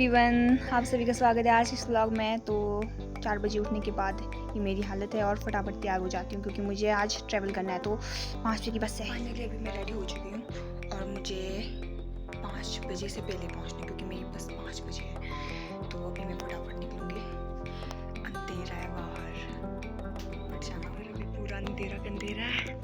Everyone, आप सभी का स्वागत है आज इस व्लॉग में। तो 4 बजे उठने के बाद ये मेरी हालत है और फटाफट तैयार हो जाती हूँ क्योंकि मुझे आज ट्रैवल करना है। तो 5 बजे की बस है। फाइनली अभी मैं रेडी हो चुकी हूँ और मुझे 5 बजे से पहले पहुँचना है क्योंकि मेरी बस 5 बजे है। तो अभी मैं फटाफट निकलूँगी। अंधेरा है बाहर, बट जाना फिर अभी पूरा अंधेरा है।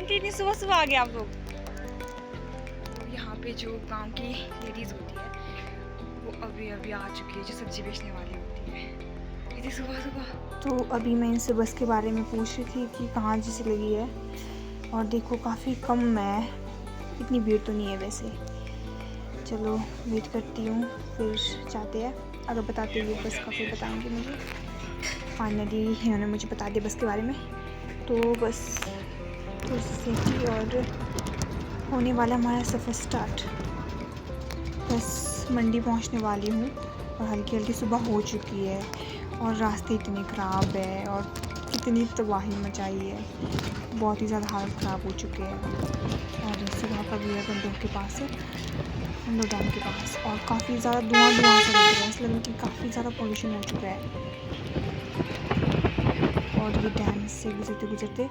इतनी सुबह सुबह आ गए आप लोग। यहाँ पे जो गांव की लेडीज होती है वो अभी अभी आ चुकी है, जो सब्जी बेचने वाली होती है इतनी सुबह सुबह। तो अभी मैं इनसे बस के बारे में पूछ रही थी कि कहाँ जैसे लगी है, और देखो काफ़ी कम है, इतनी भीड़ तो नहीं है वैसे। चलो वेट करती हूँ, फिर जाते हैं। अगर बताते हुए बस का फिर बताएंगे मुझे। फाइनली इन्होंने मुझे बता दिया बस के बारे में। तो बस थोड़ी सी सेफ्टी और होने वाला हमारा सफ़र स्टार्ट। बस मंडी पहुंचने वाली हूँ और हल्की हल्की सुबह हो चुकी है और रास्ते इतने ख़राब है और कितनी तबाही मचाई है, बहुत ही ज़्यादा हालत ख़राब हो चुके हैं। और सुबह का व्यू है बंदों के पास, बंदो डैम के पास, और काफ़ी ज़्यादा धुआं सा लग रहा है, ऐसा लग रहा है कि काफ़ी ज़्यादा पॉल्यूशन हो चुका है। और ये डैम से गुजरते गुजरते,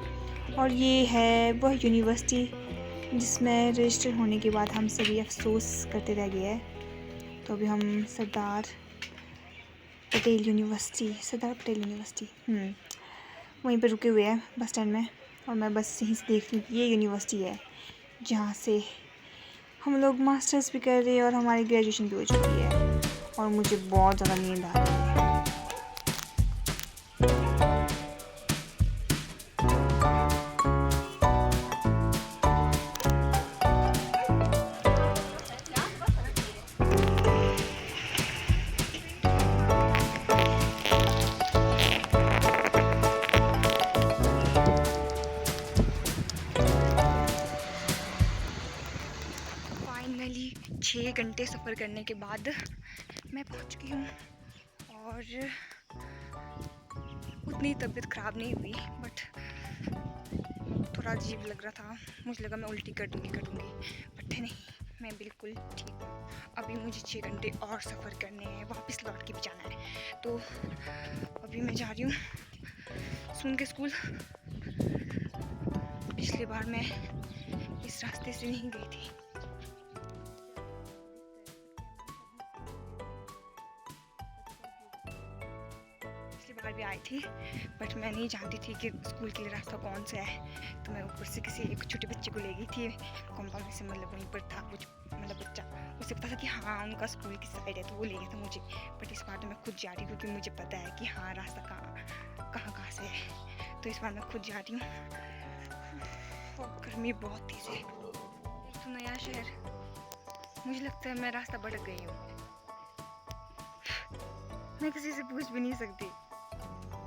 और ये है वह यूनिवर्सिटी जिसमें रजिस्टर होने के बाद हम सभी अफसोस करते रह गए हैं। तो अभी हम सरदार पटेल यूनिवर्सिटी वहीं पर रुके हुए हैं बस स्टैंड में। और मैं बस यहीं से देख रही हूँ, ये यूनिवर्सिटी है जहाँ से हम लोग मास्टर्स भी कर रहे हैं और हमारी ग्रेजुएशन भी हो चुकी है। और मुझे बहुत ज़्यादा नींद आ रही है। फाइनली 6 घंटे सफ़र करने के बाद मैं पहुंच गई हूँ और उतनी तबीयत ख़राब नहीं हुई, बट थोड़ा अजीब लग रहा था। मुझे लगा मैं उल्टी कर दूँगी, बट नहीं, मैं बिल्कुल ठीक हूँ। अभी मुझे 6 घंटे और सफ़र करने हैं, वापस लौट के भी जाना है। तो अभी मैं जा रही हूँ सुन के स्कूल। पिछली बार मैं इस रास्ते से नहीं गई थी। बार भी आई थी, बट मैं नहीं जानती थी कि स्कूल के लिए रास्ता कौन सा है। तो मैं ऊपर से किसी एक छोटे बच्चे को ले गई थी कंपाउंड से, मतलब वहीं पर था कुछ, मतलब बच्चा, उसे पता था कि हाँ उनका स्कूल की साइड है, तो वो ले गया था मुझे। बट इस बार तो मैं खुद जा रही हूँ क्योंकि मुझे पता है कि हाँ रास्ता कहाँ से है। तो इस बार मैं खुद जा रही हूँ। और गर्मी बहुत तेज़ है। एक तो नया शहर, मुझे लगता है मैं रास्ता भटक गई हूँ। मैं किसी से पूछ भी नहीं सकती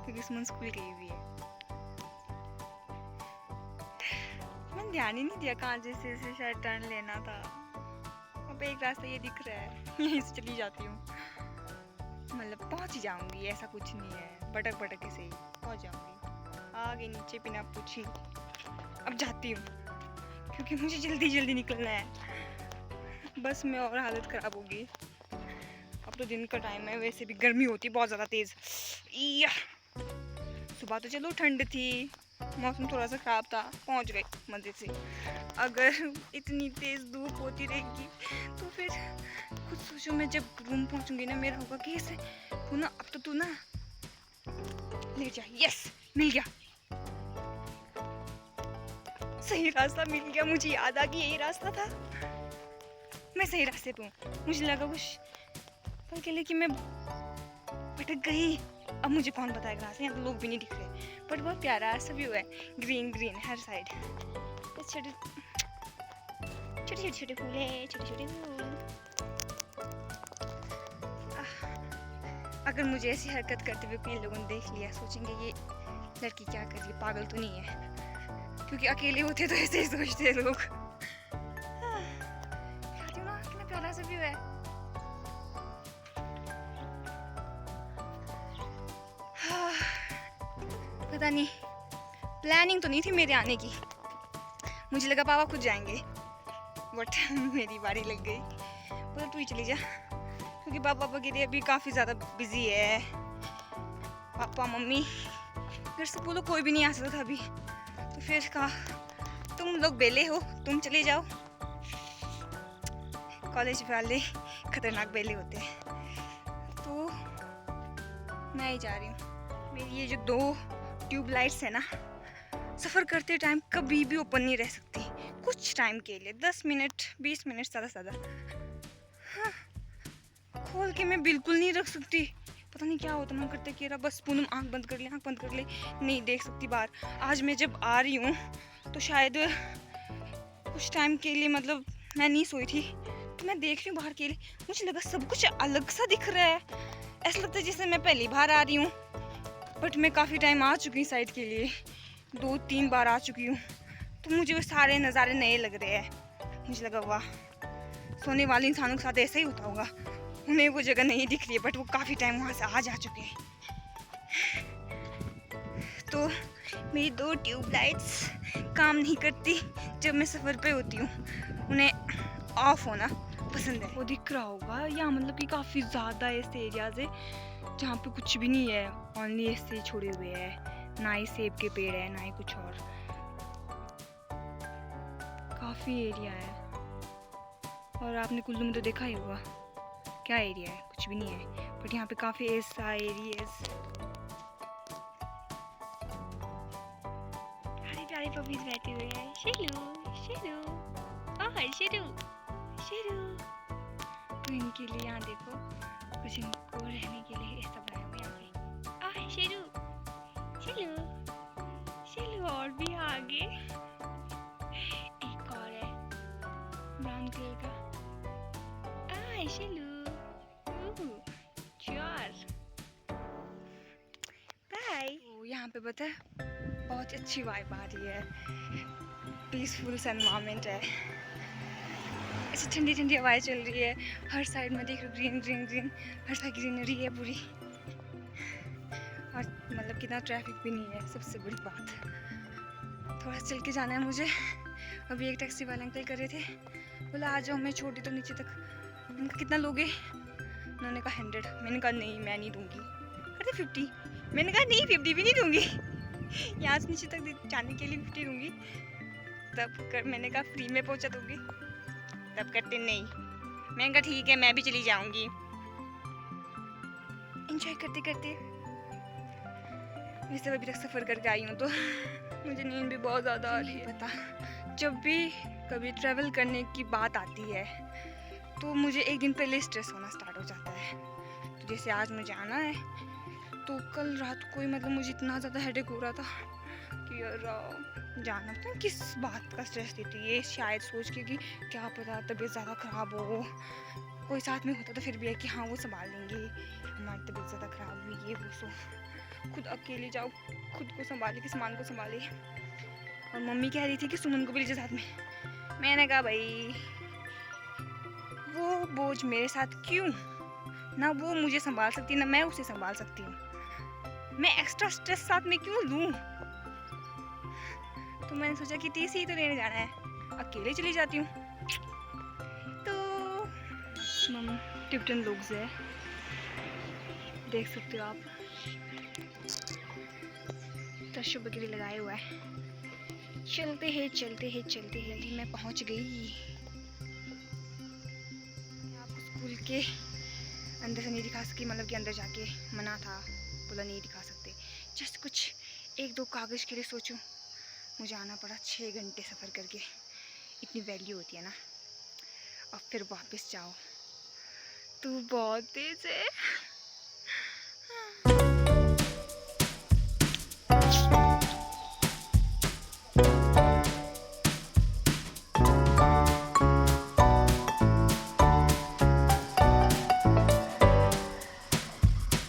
क्योंकि सुमन स्कूल गई हुई है। मैंने ध्यान ही नहीं दिया कहाँ जैसे शायद टर्न लेना था। अब एक रास्ता ये दिख रहा है, यहीं से चली जाती हूँ, मतलब पहुँच ही जाऊँगी, ऐसा कुछ नहीं है, भटक के से ही पहुँच जाऊँगी। आगे नीचे बिना पूछी अब जाती हूँ क्योंक't मुझे जल्दी निकलना है। बस में और हालत ख़राब होगी। अब तो दिन का टाइम है, वैसे भी गर्मी होती है बहुत ज़्यादा तेज़। सुबह तो चलो ठंड थी, मौसम थोड़ा सा ख़राब था, पहुंच गए मज़े से। अगर इतनी तेज़ धूप होती रहेगी तो फिर खुद सोचो, मैं जब रूम पहुंचूंगी ना, मेरा होगा कि ऐसे तू ना, अब तो तू ना लेट जा। यस, मिल गया, सही रास्ता मिल गया। मुझे याद आ कि यही रास्ता था, मैं सही रास्ते पे हूँ। मुझे लगा कुछ पल के लिए कि मैं भटक गई। अब मुझे कौन बताएगा रास्ता, यहाँ तो लोग भी नहीं दिख रहे, बट बहुत प्यारा सा व्यू है, ग्रीन हर साइड, छोटे फूल है, छोटे फूल। अगर मुझे ऐसी हरकत करते हुए कोई लोगों ने देख लिया, सोचेंगे ये लड़की क्या कर रही है, पागल तो नहीं है, क्योंकि अकेले होते तो ऐसे ही सोचते लोग। कितना प्यारा सा व्यू है। पता नहीं, प्लानिंग तो नहीं थी मेरे आने की, मुझे लगा पापा खुद जाएंगे, बट मेरी बारी लग गई। बोला तू ही चली जा, क्योंकि पापा वगैरह अभी काफ़ी ज़्यादा बिजी है। पापा मम्मी घर से बोलो कोई भी नहीं आ सकता था अभी, तो फिर कहा तुम लोग बेले हो, तुम चले जाओ। कॉलेज वाले खतरनाक बेले होते हैं, तो मैं ही जा रही हूँ। मेरी ये जो 2 ट्यूब लाइट्स है ना, सफ़र करते टाइम कभी भी ओपन नहीं रह सकती, कुछ टाइम के लिए 10 मिनट 20 मिनट ज़्यादा से ज़्यादा। हाँ, खोल के मैं बिल्कुल नहीं रख सकती, पता नहीं क्या होता। मन करता कि बस पूनम आँख बंद कर ले, आँख बंद कर ले, नहीं देख सकती बाहर। आज मैं जब आ रही हूँ तो शायद कुछ टाइम के लिए मतलब मैं नहीं सोई थी, तो मैं देख रही हूँ बाहर के लिए, मुझे लगा सब कुछ अलग सा दिख रहा है। ऐसा लगता है जैसे मैं पहली बार आ रही हूँ, बट मैं काफ़ी टाइम आ चुकी हूँ साइड के लिए, 2-3 बार आ चुकी हूँ, तो मुझे वो सारे नज़ारे नए लग रहे हैं। मुझे लगा वाह, सोने वाले इंसानों के साथ ऐसा ही होता होगा, उन्हें वो जगह नहीं दिख रही है, बट वो काफ़ी टाइम वहाँ से आ जा चुके हैं। तो मेरी 2 ट्यूब लाइट्स काम नहीं करती जब मैं सफ़र पे होती हूँ, उन्हें ऑफ होना पसंद है। वो दिख रहा होगा या मतलब कि काफ़ी ज़्यादा ऐसे एरियाज है जहाँ पे कुछ भी नहीं है, ओनली ऐसे छोड़े हुए हैं, ना ही सेब के पेड़ है ना ही कुछ और, काफ़ी एरिया है। और आपने कुल्लू में तो देखा ही होगा क्या एरिया है, कुछ भी नहीं है, बट यहाँ पे काफ़ी ऐसा एरियाज। प्यारे पपीज बैठे हुए हैं, शेरू शेरू और शेरू शेरू। तो इनके लिए यहाँ देखो कुछ इनको रहने के लिए ऐसा बनाया हुआ है यहाँ पे। आह शेरू शेरू शेरू, और भी आगे एक और है ब्राउन कलर का। आह शेरू चार बाय। यहाँ पे पता है बहुत अच्छी वाइब आ रही है, पीसफुल सा एनवायरनमेंट है, ऐसी ठंडी ठंडी हवाएं चल रही है, हर साइड में देख रहे हो ग्रीन ग्रीन ग्रीन, हर साइड ग्रीनरी है पूरी, और मतलब कितना ट्रैफिक भी नहीं है, सबसे बड़ी बात। थोड़ा चल के जाना है मुझे। अभी एक टैक्सी वाले अंकल कर रहे थे, बोला आ जाओ मैं छोड़ दी तो नीचे तक। उनका कितना लोगे? उन्होंने कहा 100। मैंने कहा नहीं मैं नहीं दूँगी। कहते 50। मैंने कहा नहीं 50 भी नहीं दूँगी, यहाँ से नीचे तक जाने के लिए 50 दूँगी। तब मैंने कहा फ्री में पहुँचा दूँगी, तब करते नहीं। मैंने कहा ठीक है मैं भी चली जाऊँगी। एंजॉय करते करते वैसे अभी तक सफ़र करके आई हूँ, तो मुझे नींद भी बहुत ज़्यादा आ रही है। पता जब भी कभी ट्रैवल करने की बात आती है तो मुझे एक दिन पहले स्ट्रेस होना स्टार्ट हो जाता है। तो जैसे आज मुझे आना है, तो कल रात को ही मतलब मुझे इतना ज़्यादा हेडेक हो रहा था कि यार जाना, पता किस बात का स्ट्रेस देती है, शायद सोच के कि क्या पता तबीयत ज़्यादा ख़राब हो, कोई साथ में होता तो फिर भी है कि हाँ वो संभाल लेंगे, हमारी तबीयत ज़्यादा ख़राब हुई ये वो, सो खुद अकेले जाओ, खुद को संभाले कि सामान को संभाले। और मम्मी कह रही थी कि सुमन को भी लीजिए साथ में। मैंने कहा भाई वो बोझ मेरे साथ क्यों, ना वो मुझे संभाल सकती ना मैं उसे संभाल सकती हूँ, मैं एक्स्ट्रा स्ट्रेस साथ में क्यों लूँ। तो मैंने सोचा कि टीसी तो लेने जाना है, अकेले चली जाती हूँ। तो मम टिप्टन लोग है, देख सकते हो आप, तशु वगैरह लगाए हुआ है। चलते हैं चलते हैं चलते हैं, जल्दी मैं पहुँच गई। आपको स्कूल के अंदर से नहीं दिखा सकी, मतलब कि अंदर जाके मना था, बोला नहीं दिखा सकते। जस्ट कुछ 1-2 कागज़ के लिए सोचूं, मुझे आना पड़ा 6 घंटे सफ़र करके। इतनी वैल्यू होती है ना। और फिर वापस जाओ, तू बहुत तेज है।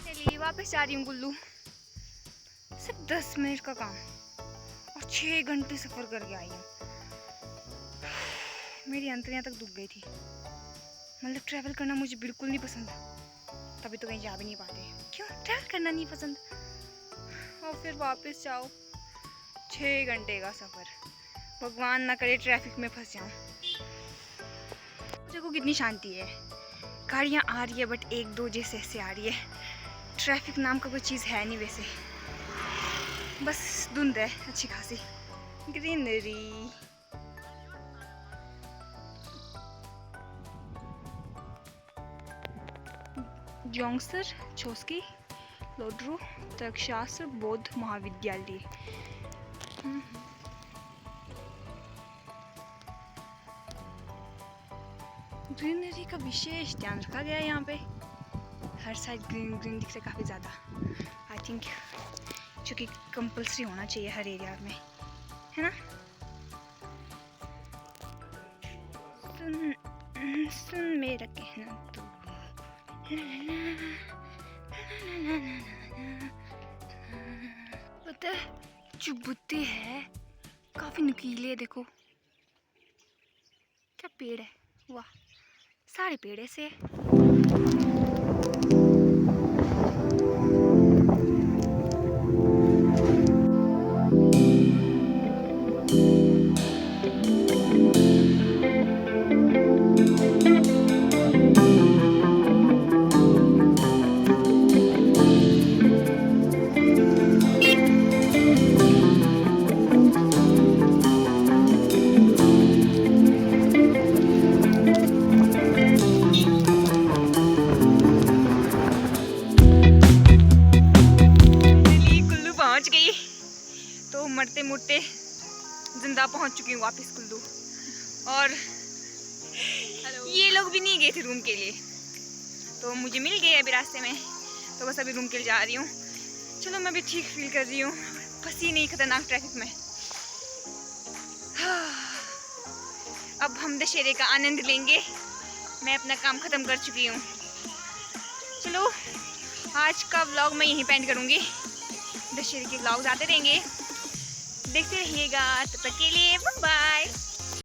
चलिए वापस जा रही हूँ गुल्लू, सिर्फ 10 मिनट का काम और 6 घंटे सफ़र करके आई हूँ। मेरी अंतड़ियाँ तक दुख गई थी। मतलब ट्रैवल करना मुझे बिल्कुल नहीं पसंद, तभी तो कहीं जा भी नहीं पाते। क्यों ट्रैवल करना नहीं पसंद, और फिर वापस जाओ 6 घंटे का सफ़र। भगवान ना करे ट्रैफिक में फंस जाऊं। देखो कितनी शांति है, गाड़ियाँ आ रही है बट एक दो जैसे ऐसे आ रही है। ट्रैफिक नाम का कोई चीज़ है नहीं वैसे, बस धुंध है अच्छी खासी, ग्रीनरी। योंगसर छोस्की लोड्रू तर्कशास्त्र बौद्ध महाविद्यालय। ग्रीनरी का विशेष ध्यान रखा गया है यहाँ पे, हर साइड ग्रीन ग्रीन दिख रहा है काफ़ी ज़्यादा। आई थिंक जो कि कंपल्सरी होना चाहिए हर एरिया में, है ना। सुन सुन मेरा कहना तू, पता है जो बुत्ते है काफ़ी नुकीले है। देखो क्या पेड़ है, वाह सारे पेड़ ऐसे है। तो मरते मुड़ते जिंदा पहुंच चुकी हूँ वापस कुल्लू, और ये लोग भी नहीं गए थे रूम के लिए, तो मुझे मिल गए अभी रास्ते में, तो बस अभी रूम के लिए जा रही हूँ। चलो मैं भी ठीक फील कर रही हूँ, फंसी नहीं खतरनाक ट्रैफिक में। अब हम दशहरे का आनंद लेंगे, मैं अपना काम ख़त्म कर चुकी हूँ। चलो आज का व्लॉग मैं यहीं पेंड करूँगी, दशहरे के व्लॉग्स आते रहेंगे, देखते रहिएगा। तब तक के लिए बाय बाय।